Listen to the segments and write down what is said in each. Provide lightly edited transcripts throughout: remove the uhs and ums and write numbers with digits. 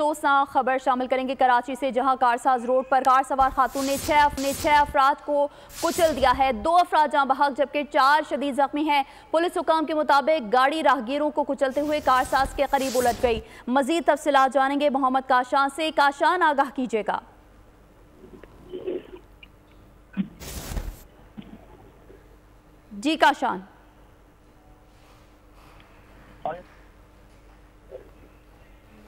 अफसोसनाक खबर शामिल करेंगे कराची से, जहां कारसाज रोड पर कार सवार खातून ने 6 अफराद को कुचल दिया है। 2 अफराद जहां बहक जबकि 4 शदीद जख्मी हैं। पुलिस हुकाम के मुताबिक गाड़ी राहगीरों को कुचलते हुए कारसाज के करीब उलट गई। मजीद तफसीलात जानेंगे मोहम्मद काशान से। काशान, आगाह कीजिएगा। जी काशान।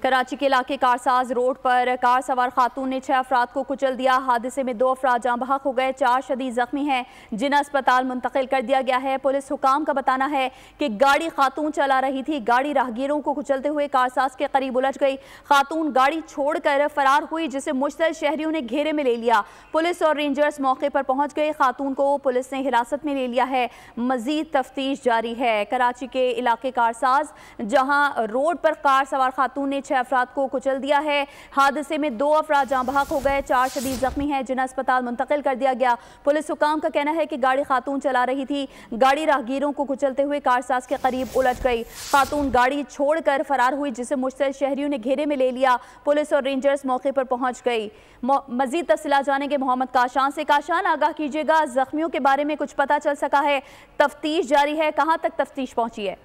कराची के इलाके कारसाज रोड पर कार सवार खातून ने 6 अफराद को कुचल दिया। हादसे में 2 अफराद जाँ बहक हो गए, 4 शदीद जख्मी हैं जिन्हें अस्पताल मुंतकिल कर दिया गया है। पुलिस हुकाम का बताना है कि गाड़ी खातून चला रही थी, गाड़ी राहगीरों को कुचलते हुए कारसाज के करीब उलझ गई। खातून गाड़ी छोड़कर फरार हुई, जिसे मुश्तल शहरियों ने घेरे में ले लिया। पुलिस और रेंजर्स मौके पर पहुंच गए। खातून को पुलिस ने हिरासत में ले लिया है। मजीद तफ्तीश जारी है। कराची के इलाके कारसाज जहां रोड पर कार सवार खातून ने 6 अफराद को कुचल दिया है। हादसे में 2 अफराद जाँ बहक हो गए, 4 शदीद जख्मी हैं जिन्हें अस्पताल मुंतकिल कर दिया गया। पुलिस हुकाम का कहना है कि गाड़ी खातून चला रही थी, गाड़ी राहगीरों को कुचलते हुए कारसाज के करीब उलझ गई। खातून गाड़ी छोड़कर फरार हुई, जिसे मुश्तल शहरियों ने घेरे में ले लिया। पुलिस और रेंजर्स मौके पर पहुंच गई। मजीद तफसीलात जानेंगे मोहम्मद काशान से। काशान, आगाह कीजिएगा, जख्मियों के बारे में कुछ पता चल सका है? तफ्तीश जारी है, कहां तक तफ्तीश पहुंची है?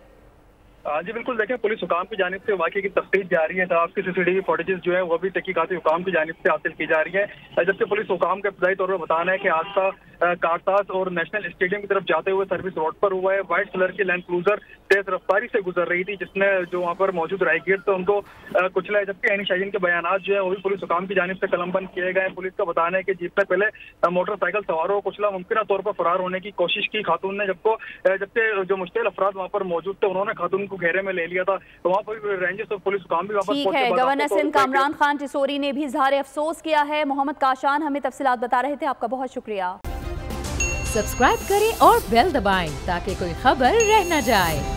जी बिल्कुल, देखें पुलिस हुकाम की जानिब से वाकई की तफ्तीश जारी है। तमाम की CCTV फुटेजेस जो है वो भी तहकीकाती हुकाम की जानिब से हासिल की जा रही है। जबकि पुलिस हुकाम का इब्तदाई तौर पर बताना है कि हादसा कारसाज और नेशनल स्टेडियम की तरफ जाते हुए सर्विस रोड पर हुआ है। व्हाइट कलर की लैंड क्रूजर तेज रफ्तारी से गुजर रही थी, जिसने जो वहाँ पर मौजूद राहगीर थे उनको कुचला है। जबकि एनी शाहीन के बयानात जो है वो भी पुलिस हुकाम की जानिब से कलमबंद किए गए। पुलिस का बताना है कि जीप से पहले मोटरसाइकिल सवारों को कुचला, मुमकिन तौर पर फरार होने की कोशिश की खातून ने। जबकि जो मुश्तिल अफराद वहाँ पर मौजूद थे उन्होंने खातून को घेरे में ले लिया था। तो वहाँ पर रेंजर्स और पुलिस हुकाम भी वापस पहुंचे। गवर्नर सिंध कामरान खान टिसोरी ने भी इजहार अफसोस किया है। मोहम्मद काशान हमें तफसीलात बता रहे थे, आपका बहुत शुक्रिया। सब्सक्राइब करें और बेल दबाएं ताकि कोई खबर रह न जाए।